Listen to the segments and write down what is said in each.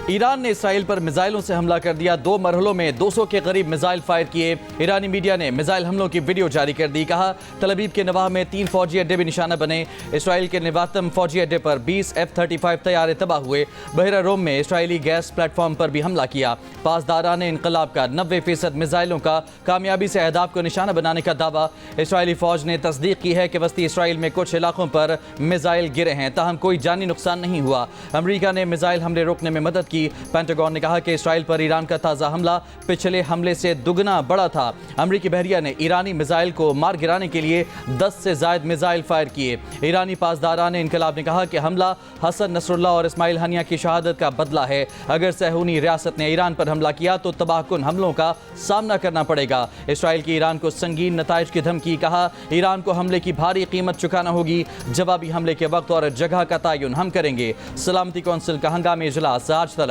Iran ने Israel पर मिसाइलों से हमला कर दिया। 2 मरहलों में 200 के करीब मिसाइल फायर किए। ईरानी मीडिया ने मिसाइल हमलों की वीडियो जारी कर दी। कहा, तल अवीव के नवाह में 3 फौजी अड्डे भी निशाना बने। इसराइल के निवातम फौजी अड्डे पर 20 F-35 तैयारे तबाह हुए। बहरा रोम में इसराइली गैस प्लेटफॉर्म पर भी हमला किया। पासदारान इनकलाब का 90% मिसाइलों का कामयाबी से अहदाफ को निशाना बनाने का दावा। इसराइली फौज ने तस्दीक की है कि वस्ती इसराइल में कुछ इलाकों पर मिसाइल गिरे हैं, ताहम कोई जानी नुकसान नहीं हुआ। अमरीका ने मिसाइल हमले रोकने में मदद की। पेंटागन ने कहा कि इसराइल पर ईरान का ताज़ा हमला पिछले हमले से दुगना बड़ा था। अमरीकी बहरिया ने ईरानी मिसाइल को मार गिराने के लिए 10 से ज़ायद मिसाइल फायर किए। ईरानी पासदारान इनकलाब ने कहा कि हमला हसन नसरुल्लाह और इस्माइल हनिया की शहादत का बदला है। अगर सहूनी रियासत ने ईरान पर हमला किया तो तबाहकुन हमलों का सामना करना पड़ेगा। इसराइल की ईरान को संगीन नताइज की धमकी। कहा, ईरान को हमले की भारी कीमत चुकाना होगी। जवाबी हमले के वक्त और जगह का तयन हम करेंगे। सलामती कौंसिल का हंगामी इजलास आज तलब।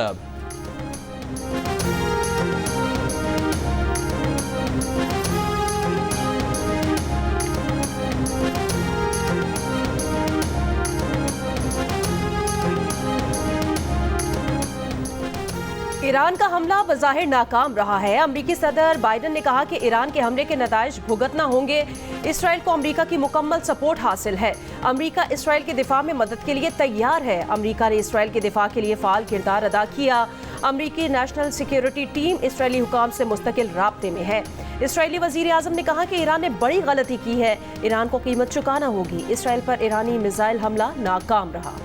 ईरान का हमला बज़ाहिर नाकाम रहा है। अमरीकी सदर बाइडन ने कहा कि ईरान के हमले के नताइज भुगतना होंगे। इसराइल को अमरीका की मुकम्मल सपोर्ट हासिल है। अमरीका इसराइल के दिफा में मदद के लिए तैयार है। अमरीका ने इसराइल के दिफा के लिए फाल किरदार अदा किया। अमरीकी नेशनल सिक्योरिटी टीम इसराइली हुकाम से मुस्तकिल राब्ते में है। इसराइली वजीर आजम ने कहा कि ईरान ने बड़ी गलती की है, ईरान को कीमत चुकाना होगी। इसराइल पर ईरानी मिसाइल हमला नाकाम रहा।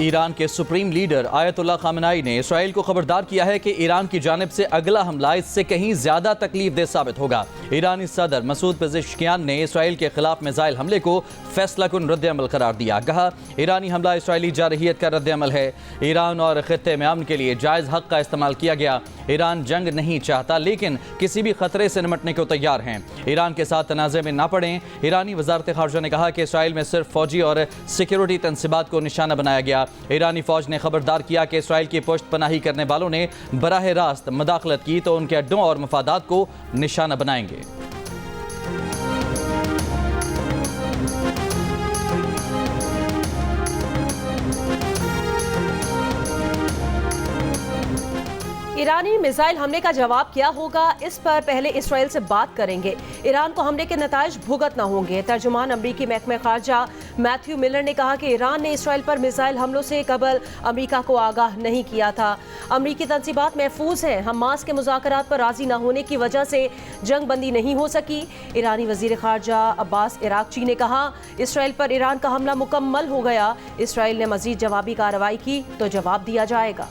ईरान के सुप्रीम लीडर आयतुल्लाह खामेनी ने इसराइल को खबरदार किया है कि ईरान की जानिब से अगला हमला इससे कहीं ज्यादा तकलीफदेह साबित होगा। ईरानी सदर मसूद पेज़ेश्कियान ने इसराइल के खिलाफ मिसाइल हमले को फैसलाकुन रद्द-ए-अमल करार दिया। कहा, ईरानी हमला इसराइली जारहियत का रद्द-ए-अमल है। ईरान और खित्ते में अमन के लिए जायज़ हक का इस्तेमाल किया गया। ईरान जंग नहीं चाहता, लेकिन किसी भी खतरे से निपटने को तैयार हैं। ईरान के साथ तनाज़े में ना पड़ें। ईरानी वज़ारत ख़ारजा ने कहा कि इसराइल में सिर्फ फौजी और सिक्योरिटी तंसीबात को निशाना बनाया गया। ईरानी फौज ने खबरदार किया कि इसराइल की पुश्त पनाही करने वालों ने बराह रास्त मदाखलत की तो उनके अड्डों और मफादात को निशाना बनाएंगे। ईरानी मिसाइल हमले का जवाब क्या होगा, इस पर पहले इसराइल से बात करेंगे। ईरान को हमले के नताइज भुगतना होंगे। तर्जुमान अमरीकी महकमा खारजा मैथ्यू मिलर ने कहा कि ईरान ने इसराइल पर मिसाइल हमलों से कबल अमरीका को आगाह नहीं किया था। अमरीकी तंसीबात महफूज हैं। हमास के मुज़ाकरात पर राजी न होने की वजह से जंग बंदी नहीं हो सकी। ईरानी वजीर खारजा अब्बास इराक्ची ने कहा, इसराइल पर ईरान का हमला मुकम्मल हो गया। इसराइल ने मजीद जवाबी कार्रवाई की तो जवाब दिया जाएगा।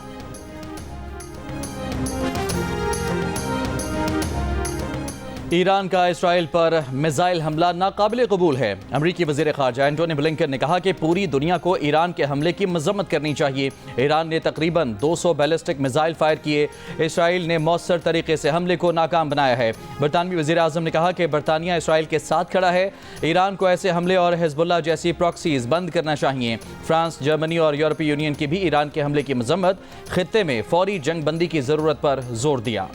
ईरान का इसराइल पर मिसाइल हमला नाकाबिल कबूल है। अमरीकी वज़ीर ख़ारजा एंटोनी ब्लिंकन ने कहा कि पूरी दुनिया को ईरान के हमले की मज़म्मत करनी चाहिए। ईरान ने तकरीबन 200 बैलिस्टिक मिसाइल फायर किए। इसराइल ने मौसर तरीके से हमले को नाकाम बनाया है। बरतानवी वज़ीर आज़म ने कहा कि बरतानिया इसराइल के साथ खड़ा है। ईरान को ऐसे हमले और हिज़्बुल्लाह जैसी प्रॉक्सीज़ बंद करना चाहिए। फ्रांस, जर्मनी और यूरोपीय यूनियन की भी ईरान के हमले की मज़म्मत, खित्ते में फौरी जंग बंदी की ज़रूरत पर जोर दिया।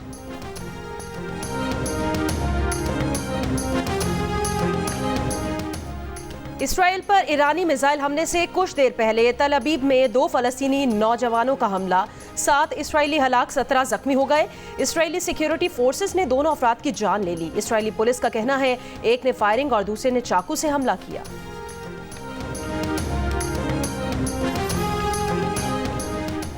इसराइल पर ईरानी मिसाइल हमले से कुछ देर पहले तल अवीव में 2 फ़लस्तीनी नौजवानों का हमला, 7 इसराइली हलाक, 17 जख्मी हो गए। इसराइली सिक्योरिटी फोर्सेस ने दोनों अफराद की जान ले ली। इसराइली पुलिस का कहना है एक ने फायरिंग और दूसरे ने चाकू से हमला किया।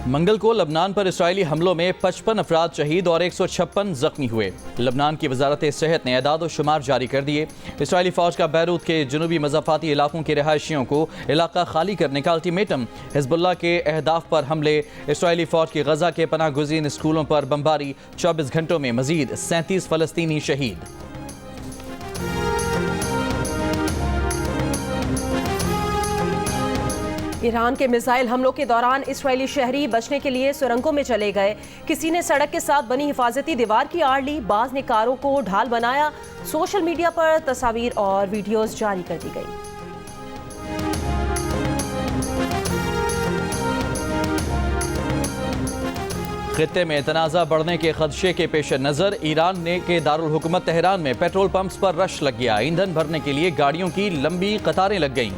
मंगल को लबनान पर इसराइली हमलों में 55 अफराद शहीद और 156 जख्मी हुए। लबनान की वजारत सेहत ने एदाद व शुमार जारी कर दिए। इसराइली फौज का बैरूत के जनूबी मज़ाफ़ाती इलाकों के रहायशियों को इलाका खाली करने का अल्टीमेटम। हिज़्बुल्लाह के अहदाफ पर हमले, इसराइली फौज की गजा के पनाह गुज़ीन स्कूलों पर बमबारी, 24 घंटों में मजीद 37 फ़लस्तीनी शहीद। ईरान के मिसाइल हमलों के दौरान इसराइली शहरी बचने के लिए सुरंगों में चले गए। किसी ने सड़क के साथ बनी हिफाजती दीवार की आड़ ली, बाज ने कारों को ढाल बनाया। सोशल मीडिया पर तस्वीर और वीडियोस जारी कर दी गई। खित्ते में तनाज़ा बढ़ने के खदशे के पेश नज़र ईरान ने के दारुल हुकूमत तेहरान में पेट्रोल पंप्स पर रश लग गया। ईंधन भरने के लिए गाड़ियों की लंबी कतारें लग गईं।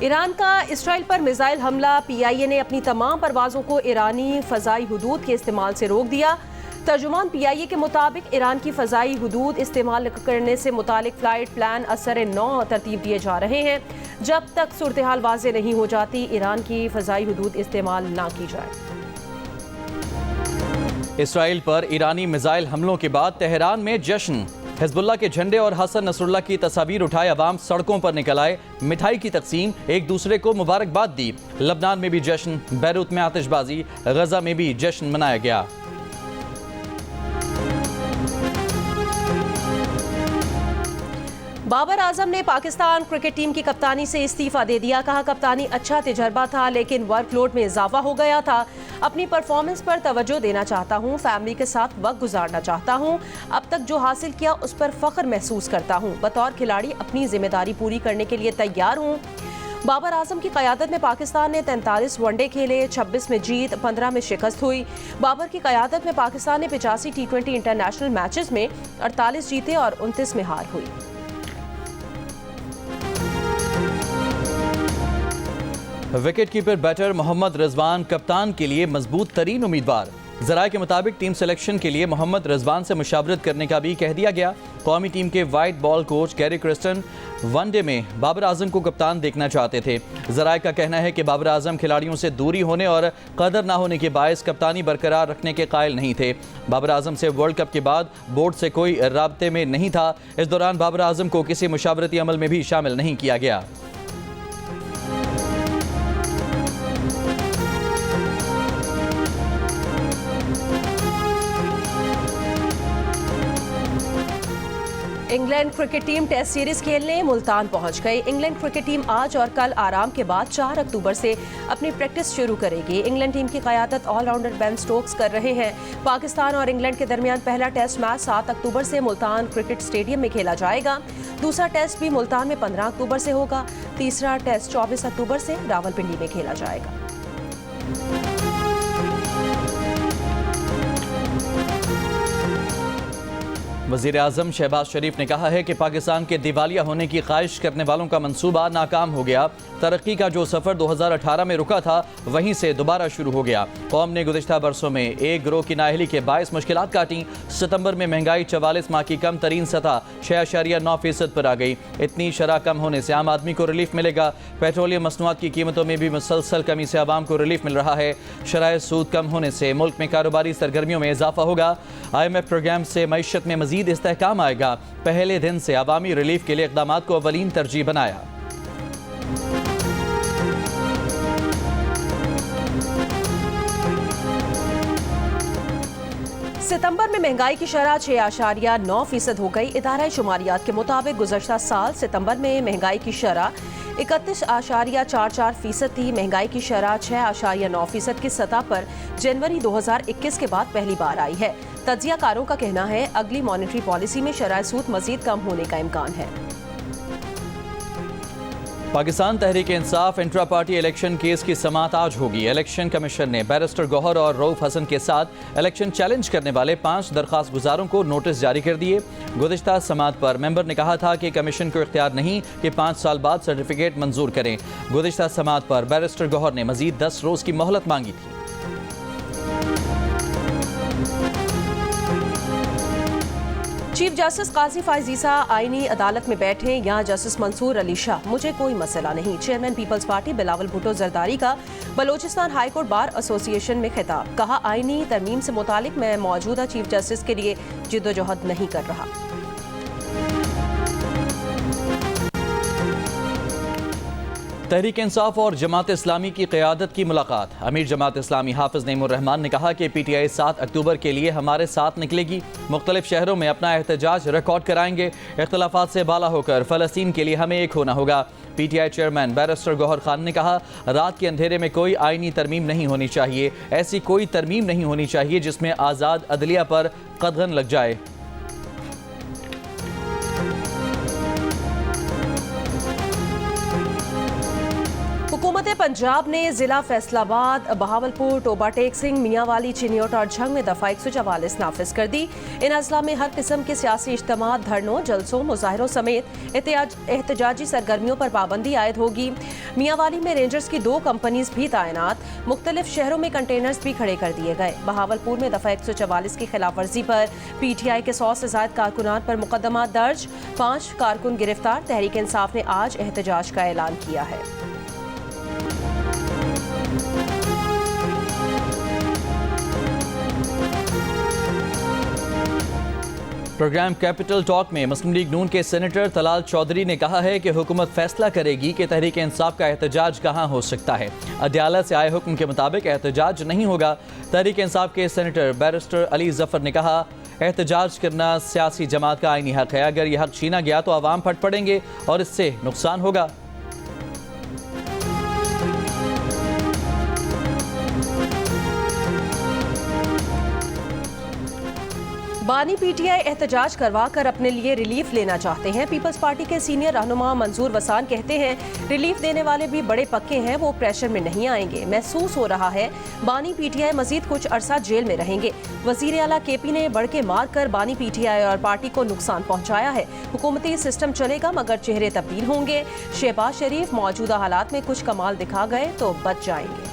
ईरान का इसराइल पर मिसाइल हमला। PIA ने अपनी तमाम परवाज़ों को ईरानी फ़ज़ाई हुदूद के इस्तेमाल से रोक दिया। तर्जुमान PIA के मुताबिक ईरान की फ़ज़ाई हुदूद इस्तेमाल करने से मुतालिक फ़्लाइट प्लान असर-ए-नौ तरतीब दिए जा रहे हैं। जब तक सूरत हाल वाज़ेह नहीं हो जाती, ईरान की फ़ज़ाई हुदूद इस्तेमाल ना की जाए। इसराइल पर ईरानी मिसाइल हमलों के बाद तेहरान में जश्न। हिजबुल्लाह के झंडे और हसन नसरुल्लाह की तस्वीर उठाए अवाम सड़कों पर निकल आए। मिठाई की तकसीम, एक दूसरे को मुबारकबाद दी। लबनान में भी जश्न, बैरूत में आतिशबाजी, गजा में भी जश्न मनाया गया। बाबर आजम ने पाकिस्तान क्रिकेट टीम की कप्तानी से इस्तीफा दे दिया। कहा, कप्तानी अच्छा तजर्बा था लेकिन वर्कलोड में इजाफा हो गया था। अपनी परफॉर्मेंस पर तवज्जो देना चाहता हूँ, फैमिली के साथ वक्त गुजारना चाहता हूँ। अब तक जो हासिल किया उस पर फख्र महसूस करता हूँ। बतौर खिलाड़ी अपनी जिम्मेदारी पूरी करने के लिए तैयार हूँ। बाबर आजम की क़यादत में पाकिस्तान ने 43 वनडे खेले, 26 में जीत, 15 में शिकस्त हुई। बाबर की क़यादत में पाकिस्तान ने 85 T20 इंटरनेशनल मैचेस में 48 जीते और 29 में हार हुई। Wicket keeper batter Mohammad Rizwan कप्तान के लिए मजबूत तरीन उम्मीदवार। ज़राए के मुताबिक टीम सिलेक्शन के लिए मोहम्मद रिजवान से मुशावरत करने का भी कह दिया गया। कौमी टीम के white ball coach Gary Kristen one day में बाबर आजम को कप्तान देखना चाहते थे। ज़राए का कहना है कि बाबर आजम खिलाड़ियों से दूरी होने और कदर ना होने के बायस कप्तानी बरकरार रखने के कायल नहीं थे। बाबर आजम से वर्ल्ड कप के बाद बोर्ड से कोई राब्ते में नहीं था। इस दौरान बाबर आजम को किसी मुशावरती अमल में भी शामिल नहीं किया गया। England cricket team test series खेलने मुल्तान पहुंच गई। इंग्लैंड क्रिकेट टीम आज और कल आराम के बाद 4 अक्टूबर से अपनी प्रैक्टिस शुरू करेगी। इंग्लैंड टीम की क़यादत ऑलराउंडर बेन स्टोक्स कर रहे हैं। पाकिस्तान और इंग्लैंड के दरमियान पहला टेस्ट मैच 7 अक्टूबर से मुल्तान क्रिकेट स्टेडियम में खेला जाएगा। दूसरा टेस्ट भी मुल्तान में 15 अक्टूबर से होगा। तीसरा टेस्ट 24 अक्टूबर से रावलपिंडी में खेला जाएगा। वज़ीर आज़म शहबाज शरीफ ने कहा है कि पाकिस्तान के दिवालिया होने की ख्वाहिश करने वालों का मंसूबा नाकाम हो गया। तरक्की का जो सफ़र 2018 में रुका था वहीं से दोबारा शुरू हो गया। कौम ने गुज़िश्ता बरसों में एक गिरोह की नाअहली के बायस मुश्किलात काटी। सितंबर में महंगाई 44 माह की कम तरीन सतह 6.9% पर आ गई। इतनी शरह कम होने से आम आदमी को रिलीफ मिलेगा। पेट्रोलियम मसनूआत की कीमतों में भी मुसलसल कमी से आवाम को रिलीफ मिल रहा है। शराय सूद कम होने से मुल्क में कारोबारी सरगर्मियों में इजाफा होगा। IMF प्रोग्राम से मईशत में मजीद इस्तेहकाम आएगा। पहले दिन से अवामी रिलीफ के लिए इक़दामात को अवलीन तरजीह बनाया। सितंबर में महंगाई की शरह 6.9% हो गई। इदारा शुमारियात के मुताबिक गुज़श्ता साल सितंबर में महंगाई की शरह 31.44% थी। महंगाई की शरह 6.9% की सतह पर जनवरी 2021 के बाद पहली बार आई है। तज्जियाकारों का कहना है अगली मॉनेटरी पॉलिसी में शरह सूद मजीद कम होने का इम्कान है। Pakistan Tehreek Insaf intra party election case की समाअत आज होगी। इलेक्शन कमीशन ने बैरिस्टर गौहर और रऊफ हसन के साथ इलेक्शन चैलेंज करने वाले 5 दरख्वास्त गुजारों को नोटिस जारी कर दिए। गुज़िश्ता समाअत पर मेंबर ने कहा था कि कमीशन को इख्तियार नहीं कि 5 साल बाद सर्टिफिकेट मंजूर करें। गुज़िश्ता समाअत पर बैरिस्टर गौहर ने मजीद 10 रोज़ की मोहलत मांगी थी। चीफ जस्टिस काजी फाइज ईसा आईनी अदालत में बैठे। यहाँ जस्टिस मंसूर अली शाह, मुझे कोई मसला नहीं। चेयरमैन पीपल्स पार्टी बिलावल भुट्टो जरदारी का Balochistan high court bar association में खिताब। कहा, आईनी तरमीम से मुतालिक मैं मौजूदा चीफ जस्टिस के लिए जिद्दोजहद नहीं कर रहा। तहरीक इंसाफ और जमात इस्लामी की क़यादत की मुलाकात। अमीर जमात इस्लामी हाफिज नईमुर रहमान ने कहा कि PTI 7 अक्टूबर के लिए हमारे साथ निकलेगी। मुख्तलिफ शहरों में अपना एहतजाज रिकॉर्ड कराएंगे। इख्तलाफात से बाला होकर फ़लस्तीन के लिए हमें एक होना होगा। PTI chairman barrister Gauhar Khan ने कहा, रात के अंधेरे में कोई आईनी तरमीम नहीं होनी चाहिए। ऐसी कोई तरमीम नहीं होनी चाहिए जिसमें आज़ाद अदलिया पर कदगन लग जाए। हुकूमत पंजाब ने जिला फैसलाबाद, बहावलपुर, टोबा टेक सिंह, मियांवाली, चिन्योट और झंग में दफा 144 नाफिज कर दी। इन अजला में हर किस्म के सियासी इज्तिमा, धरनों, जलसों, मुजाहरों समेत एहतजाजी सरगर्मियों पर पाबंदी आयद होगी। मियांवाली में रेंजर्स की 2 कंपनीज भी तैनात। मुख्तलिफ शहरों में कंटेनर्स भी खड़े कर दिए गए। बहावलपुर में दफा 144 की खिलाफ वर्जी पर PTI के 100 से ज्यादा कारकुनान पर मुकदमा दर्ज, 5 कारकुन गिरफ्तार। तहरीक इंसाफ ने आज एहतजाज का ऐलान किया है। प्रोग्राम कैपिटल टॉक में मुस्लिम लीग नून के सेनेटर तलाल चौधरी ने कहा है कि हुकूमत फैसला करेगी कि तहरीक इंसाफ का एहतजाज कहां हो सकता है। अदालत से आए हुक्म के मुताबिक एहतजाज नहीं होगा। तहरीक इंसाफ के सेनेटर बैरिस्टर अली जफर ने कहा, एहतजाज करना सियासी जमात का आईनी हक है। अगर यह हक छीना गया तो आवाम फट पड़ेंगे और इससे नुकसान होगा। बानी PTI एहतजाज करवा कर अपने लिए रिलीफ लेना चाहते हैं। पीपल्स पार्टी के सीनियर रहनुमा मंजूर वसान कहते हैं, रिलीफ देने वाले भी बड़े पक्के हैं, वो प्रेशर में नहीं आएंगे। महसूस हो रहा है बानी PTI मजीद कुछ अरसा जेल में रहेंगे। वजीर आला KP ने बढ़ के मार कर बानी PTI और पार्टी को नुकसान पहुंचाया है। हुकूमती सिस्टम चलेगा मगर चेहरे तब्दील होंगे। शहबाज शरीफ मौजूदा हालात में कुछ कमाल दिखा गए तो बच जाएंगे।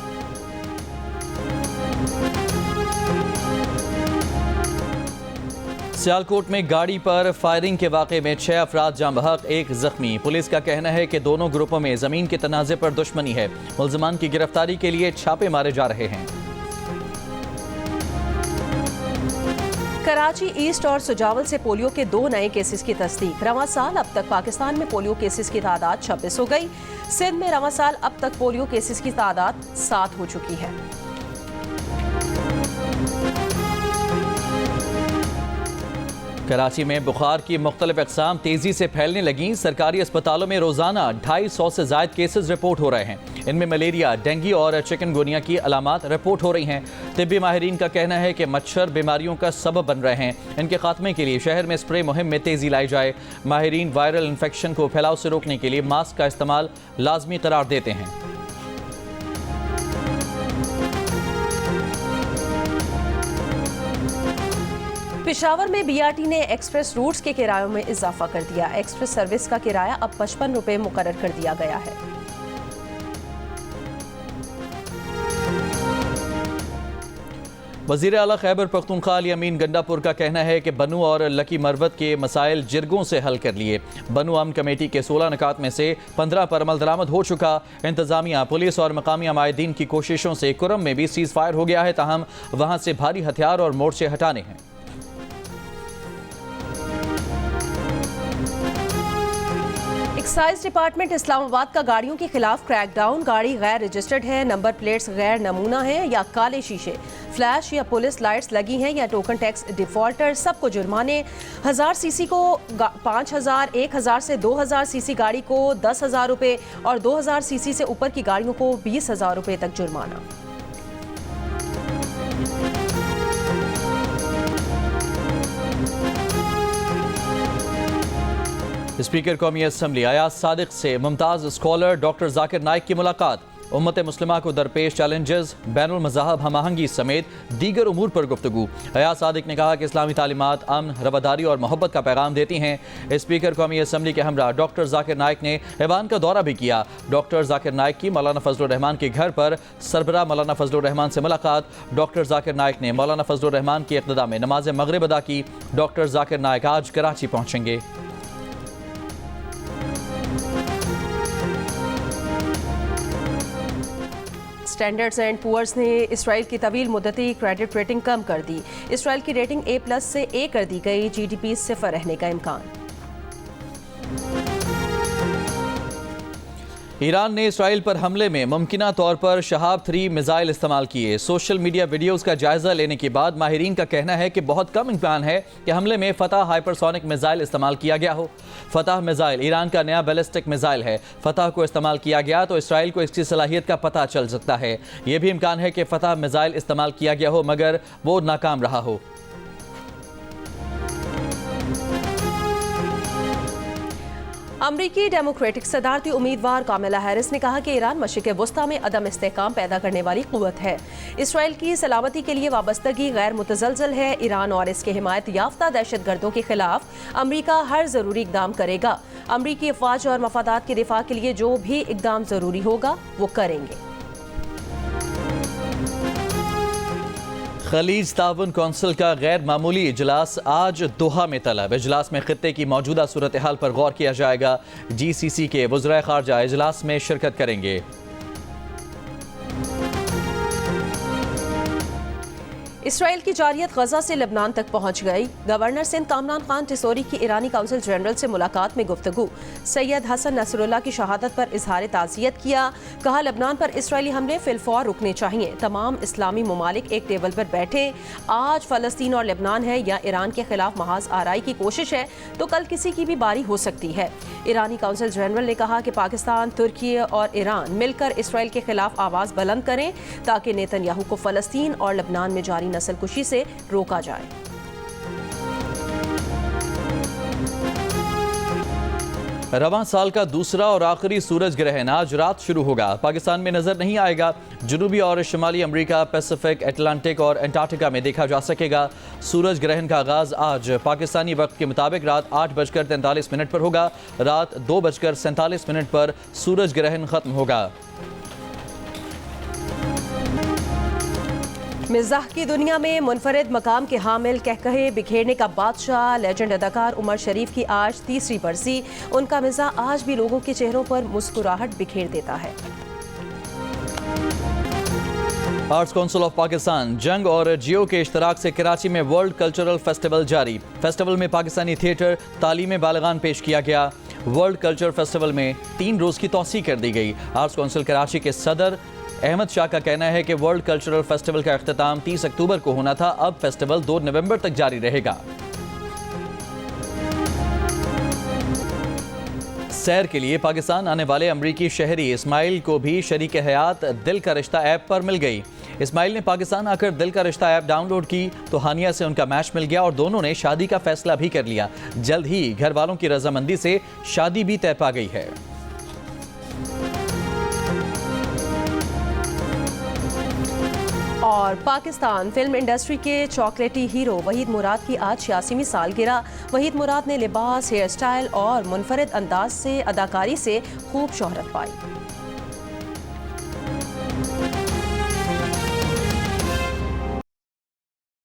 सियालकोट में गाड़ी पर फायरिंग के वाक़े में 6 अफराद जाँ बहक, 1 जख्मी। पुलिस का कहना है कि दोनों ग्रुपों में जमीन के तनाज़े पर दुश्मनी है। मुल्ज़िमान की गिरफ्तारी के लिए छापे मारे जा रहे हैं। कराची ईस्ट और सुजावल से पोलियो के 2 नए केसेस की तस्दीक। रवां साल अब तक पाकिस्तान में पोलियो केसेस की तादाद 26 हो गई। सिंध में रवां साल अब तक पोलियो केसेस की तादाद 7 हो चुकी है। कराची में बुखार की मुख्तलिफ अक़साम तेज़ी से फैलने लगीं। सरकारी अस्पतालों में रोज़ाना 250 से ज़ायद केसेस रिपोर्ट हो रहे हैं। इनमें मलेरिया, डेंगू और चिकनगुनिया की अलामात रिपोर्ट हो रही हैं। तिब्बी माहिरीन का कहना है कि मच्छर बीमारियों का सबब बन रहे हैं। इनके खात्मे के लिए शहर में स्प्रे मुहिम में तेज़ी लाई जाए। माहिरीन वायरल इन्फेक्शन को फैलाव से रोकने के लिए मास्क का इस्तेमाल लाजमी करार देते हैं। पेशावर में BRT ने एक्सप्रेस रूट्स के किरायों में इजाफा कर दिया। एक्सप्रेस सर्विस का किराया अब 55 रुपए मुकर्रर कर दिया गया है। वज़ीर आला खैबर पख्तूनख्वा अली अमीन गंडापुर का कहना है कि बनू और लकी मरवत के मसाइल जिरगों से हल कर लिए। बनू अमन कमेटी के 16 निकात में से 15 पर अमल दरामद हो चुका। इंतजामिया, पुलिस और मकामी अमायदीन की कोशिशों से कुरम में भी सीज फायर हो गया है, ताहम वहाँ से भारी हथियार और मोर्चे हटाने हैं। एक्साइज डिपार्टमेंट इस्लामाबाद का गाड़ियों के खिलाफ क्रैकडाउन। गाड़ी गैर रजिस्टर्ड है, नंबर प्लेट्स गैर नमूना है या काले शीशे, फ्लैश या पुलिस लाइट्स लगी हैं या टोकन टैक्स डिफॉल्टर, सबको जुर्माने। 1000 सीसी को 5000, 1000 से 2000 सीसी गाड़ी को 10,000 रुपये और 2000 सीसी से ऊपर की गाड़ियों को 20,000 रुपये तक जुर्माना। स्पीकर कौमी असम्बली अयाज सादिक से मुमताज़ स्कॉलर डॉक्टर जाकिर नाइक की मुलाकात। उम्मत मुस्लिमा को दरपेश चैलेंजेस, बैनुल मज़ाहब हमआहंगी समेत दीगर उमूर पर गुफ्तगू। अयाज सादिक ने कहा कि इस्लामी तालीमात अमन, रवादारी और मोहब्बत का पैगाम देती हैं। स्पीकर कौमी असम्बली के हमरा डॉक्टर जाकिर नाइक ने ऐवान का दौरा भी किया। डॉक्टर जाकिर नाइक की मौलाना फजलुर रहमान के घर पर सरबराह मौलाना फजलुर रहमान से मुलाकात। डॉक्टर जाकिर नाइक ने मौलाना फजलुर रहमान की इक़्तिदा में नमाज मगरिब अदा की। डॉक्टर जाकिर नाइक आज कराची पहुँचेंगे। स्टैंडर्ड्स एंड पुअर्स ने इसराइल की तवील मुद्दती क्रेडिट रेटिंग कम कर दी। इसराइल की रेटिंग A+ से A कर दी गई। GDP 0 रहने का इम्कान। ईरान ने इसराइल पर हमले में मुमकिना तौर पर शहाब 3 मिसाइल इस्तेमाल किए। सोशल मीडिया वीडियोस का जायजा लेने के बाद माहिरीन का कहना है कि बहुत कम इम्कान है कि हमले में फतह हाइपरसोनिक मिसाइल इस्तेमाल किया गया हो। फतह मिसाइल ईरान का नया बैलिस्टिक मिसाइल है। फतह को इस्तेमाल किया गया तो इसराइल को इसकी सलाहियत का पता चल सकता है। यह भी इम्कान है कि फतह मिसाइल इस्तेमाल किया गया हो मगर वो नाकाम रहा हो। अमरीकी डेमोक्रेटिक सदारती उम्मीदवार कामिला हैरिस ने कहा कि ईरान मशरिक़ वस्ता में अदम इस्तेहकाम पैदा करने वाली क़ुव्वत है। इसराइल की सलामती के लिए वाबस्तगी गैर मुतज़लज़ल है। ईरान और इसके हिमायत याफ्ता दहशतगर्दों के खिलाफ अमरीका हर ज़रूरी इक़दाम करेगा। अमरीकी अफ़वाज और मफादात के दिफा के लिए जो भी इक़दाम ज़रूरी होगा वो करेंगे। खलीज ताउन कौंसिल का गैर मामूली इजलास आज दोहा में तलब। इजलास में खित्ते की मौजूदा सूरत हाल पर गौर किया जाएगा। GCC के वज़राए ख़ारजा इजलास में शिरकत करेंगे। इसराइल की जारियत गजा से लेबनान तक पहुंच गई। गवर्नर सिंध कामरान खान टिसोरी की ईरानी काउंसिल जनरल से मुलाकात में गुफ्तगू। सैयद हसन नसरुल्लाह की शहादत पर इजहार ताज़ियत किया। कहा लेबनान पर इसराइली हमले फिलफौर रुकने चाहिए। तमाम इस्लामी ममालिक एक टेबल पर बैठे। आज फ़लस्तीन और लेबनान है या ईरान के खिलाफ महाज आराई की कोशिश है तो कल किसी की भी बारी हो सकती है। ईरानी काउंसिल जनरल ने कहा कि पाकिस्तान, तुर्की और ईरान मिलकर इसराइल के खिलाफ आवाज़ बुलंद करें ताकि नेतन्याहू को फ़लस्तीन और लेबनान में जारी नस्लकुशी से रोका जाए। रवां साल का दूसरा और आखिरी सूरज ग्रहण आज रात शुरू होगा। पाकिस्तान में नजर नहीं आएगा। जनूबी और शुमाली अमेरिका, पैसिफिक, अटलांटिक और अंटार्कटिका में देखा जा सकेगा। सूरज ग्रहण का आगाज आज पाकिस्तानी वक्त के मुताबिक रात 8:43 पर होगा। रात 2:47 पर सूरज ग्रहण खत्म होगा। मिज़ाह की दुनिया में मुनफरिद मकाम के हामिल, कहकहे बिखेरने का बादशाह, लेजेंड अदाकार उमर शरीफ की आज तीसरी बरसी। उनका मिज़ाह आज भी लोगों के चेहरों पर मुस्कुराहट बिखेर देता है। आर्ट्स काउंसिल ऑफ पाकिस्तान जंग और जियो के इश्तराक से कराची में वर्ल्ड कल्चरल फेस्टिवल जारी। फेस्टिवल में पाकिस्तानी थिएटर, तालीम बालगान पेश किया गया। वर्ल्ड कल्चर फेस्टिवल में 3 रोज़ की तौसीक कर दी गई। आर्ट्स काउंसिल कराची के सदर अहमद शाह का कहना है कि वर्ल्ड कल्चरल फेस्टिवल का इख्तिताम 30 अक्टूबर को होना था। अब फेस्टिवल 2 नवंबर तक जारी रहेगा। सैर के लिए पाकिस्तान आने वाले अमरीकी शहरी इस्माइल को भी शरीक हयात दिल का रिश्ता ऐप पर मिल गई। इस्माइल ने पाकिस्तान आकर दिल का रिश्ता ऐप डाउनलोड की तो हानिया से उनका मैच मिल गया और दोनों ने शादी का फैसला भी कर लिया। जल्द ही घर वालों की रजामंदी से शादी भी तय पा गई है। और पाकिस्तान फिल्म इंडस्ट्री के चॉकलेटी हीरो वहीद मुराद की आज 86वीं सालगिरह। वहीद मुराद ने लिबास, हेयर स्टाइल और मुनफरिद अंदाज से अदाकारी से खूब शोहरत पाई।